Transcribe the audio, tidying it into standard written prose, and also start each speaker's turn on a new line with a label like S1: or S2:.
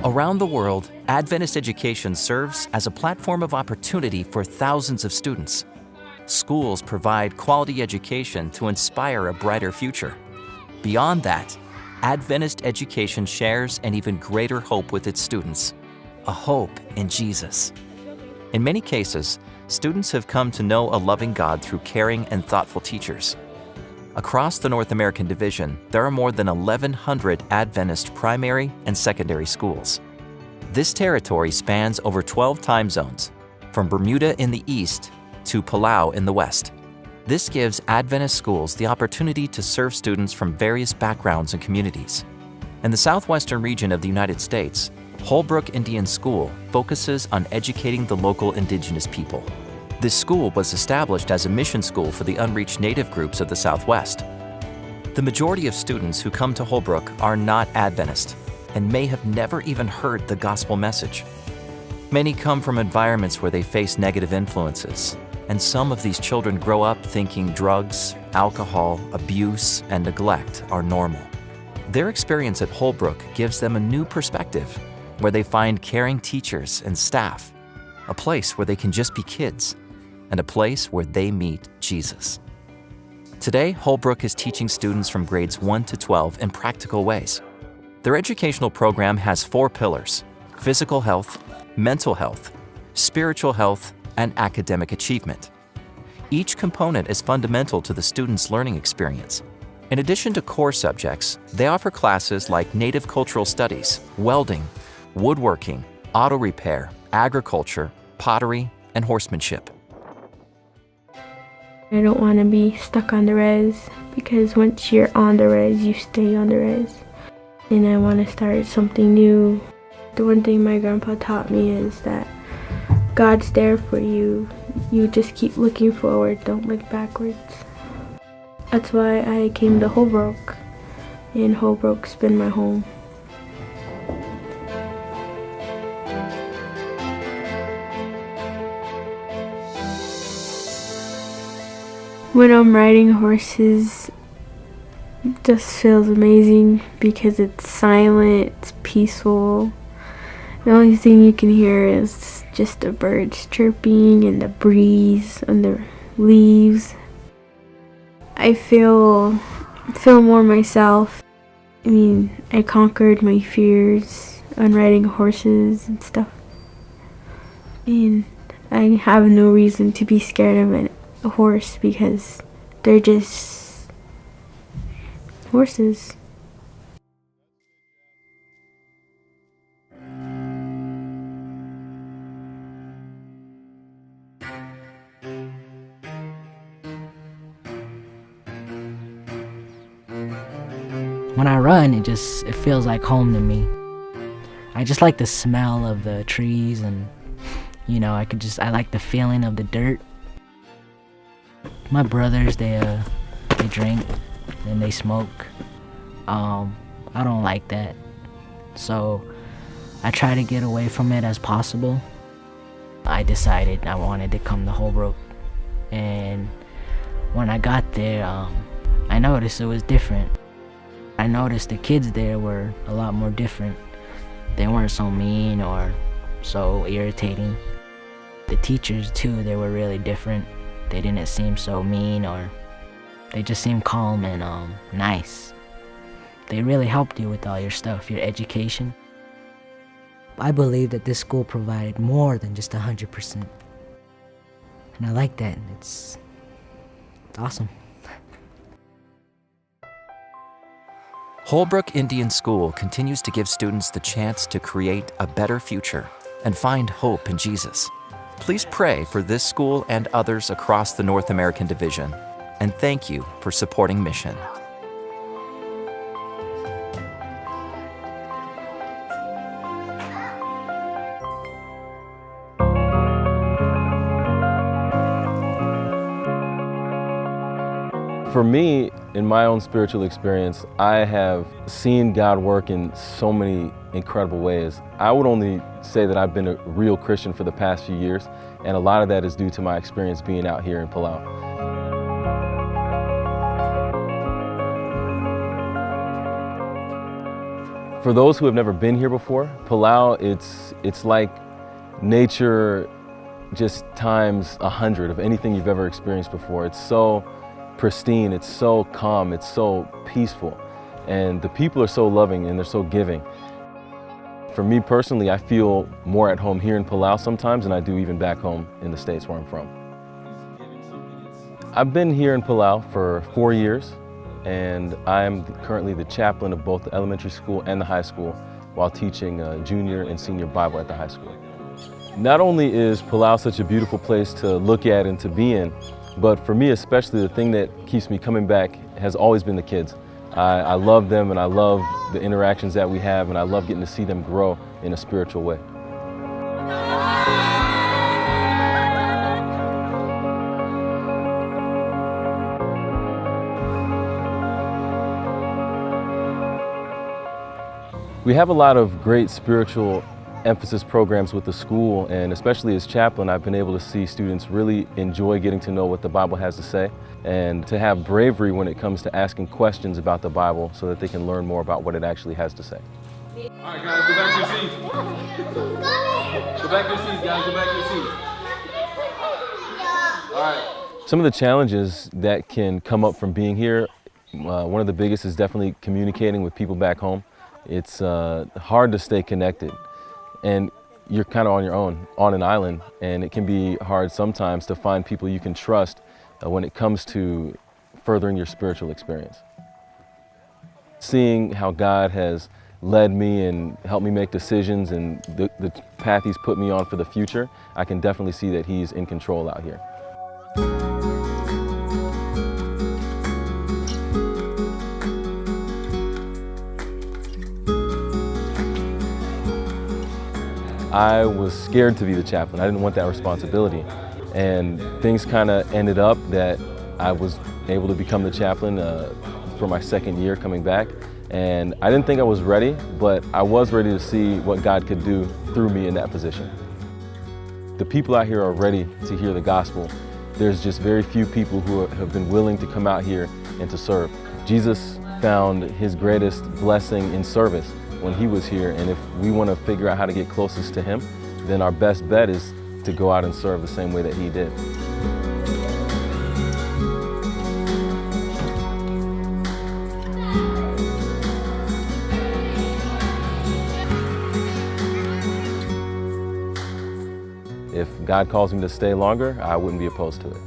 S1: Around the world, Adventist education serves as a platform of opportunity for thousands of students. Schools provide quality education to inspire a brighter future. Beyond that, Adventist education shares an even greater hope with its students, a hope in Jesus. In many cases, students have come to know a loving God through caring and thoughtful teachers. Across the North American division, there are more than 1,100 Adventist primary and secondary schools. This territory spans over 12 time zones, from Bermuda in the east to Palau in the west. This gives Adventist schools the opportunity to serve students from various backgrounds and communities. In the southwestern region of the United States, Holbrook Indian School focuses on educating the local indigenous people. This school was established as a mission school for the unreached Native groups of the Southwest. The majority of students who come to Holbrook are not Adventist and may have never even heard the gospel message. Many come from environments where they face negative influences, and some of these children grow up thinking drugs, alcohol, abuse, and neglect are normal. Their experience at Holbrook gives them a new perspective, where they find caring teachers and staff, a place where they can just be kids, and a place where they meet Jesus. Today, Holbrook is teaching students from grades 1 to 12 in practical ways. Their educational program has 4 pillars: physical health, mental health, spiritual health, and academic achievement. Each component is fundamental to the student's learning experience. In addition to core subjects, they offer classes like Native Cultural Studies, welding, woodworking, auto repair, agriculture, pottery, and horsemanship.
S2: I don't want to be stuck on the res, because once you're on the res, you stay on the res. And I want to start something new. The one thing my grandpa taught me is that God's there for you. You just keep looking forward, don't look backwards. That's why I came to Holbrook, and Holbrook's been my home. When I'm riding horses, it just feels amazing because it's silent, it's peaceful. The only thing you can hear is just the birds chirping and the breeze and the leaves. I feel more myself. I mean, I conquered my fears on riding horses and stuff. And I have no reason to be scared of a horse because they're just horses.
S3: When I run, it feels like home to me. I just like the smell of the trees, and I like the feeling of the dirt. My brothers, they drink and they smoke. I don't like that, so I try to get away from it as possible. I decided I wanted to come to Holbrook, and when I got there, I noticed it was different. I noticed the kids there were a lot more different. They weren't so mean or so irritating. The teachers too, they were really different. They didn't seem so mean, or they just seemed calm and nice. They really helped you with all your stuff, your education. I believe that this school provided more than just 100%. And I like that. It's awesome.
S1: Holbrook Indian School continues to give students the chance to create a better future and find hope in Jesus. Please pray for this school and others across the North American division, and thank you for supporting Mission.
S4: For me, in my own spiritual experience, I have seen God work in so many incredible ways. I would only say that I've been a real Christian for the past few years, and a lot of that is due to my experience being out here in Palau. For those who have never been here before, Palau, it's like nature just times 100 of anything you've ever experienced before. It's so pristine, it's so calm, it's so peaceful, and the people are so loving and they're so giving. For me personally, I feel more at home here in Palau sometimes than I do even back home in the States where I'm from. I've been here in Palau for 4 years, and I'm currently the chaplain of both the elementary school and the high school while teaching junior and senior Bible at the high school. Not only is Palau such a beautiful place to look at and to be in, but for me especially, the thing that keeps me coming back has always been the kids. I love them, and I love the interactions that we have, and I love getting to see them grow in a spiritual way. We have a lot of great spiritual emphasis programs with the school, and especially as chaplain, I've been able to see students really enjoy getting to know what the Bible has to say, and to have bravery when it comes to asking questions about the Bible so that they can learn more about what it actually has to say.
S5: All right, guys, go back to your seats. Go back to your seats, guys, go back to your seats. All right.
S4: Some of the challenges that can come up from being here, one of the biggest is definitely communicating with people back home. It's hard to stay connected, and you're kind of on your own, on an island, and it can be hard sometimes to find people you can trust when it comes to furthering your spiritual experience. Seeing how God has led me and helped me make decisions and the path He's put me on for the future, I can definitely see that He's in control out here. I was scared to be the chaplain. I didn't want that responsibility. And things kind of ended up that I was able to become the chaplain for my second year coming back. And I didn't think I was ready, but I was ready to see what God could do through me in that position. The people out here are ready to hear the gospel. There's just very few people who have been willing to come out here and to serve. Jesus found His greatest blessing in service when He was here, and if we want to figure out how to get closest to Him, then our best bet is to go out and serve the same way that He did. If God calls me to stay longer, I wouldn't be opposed to it.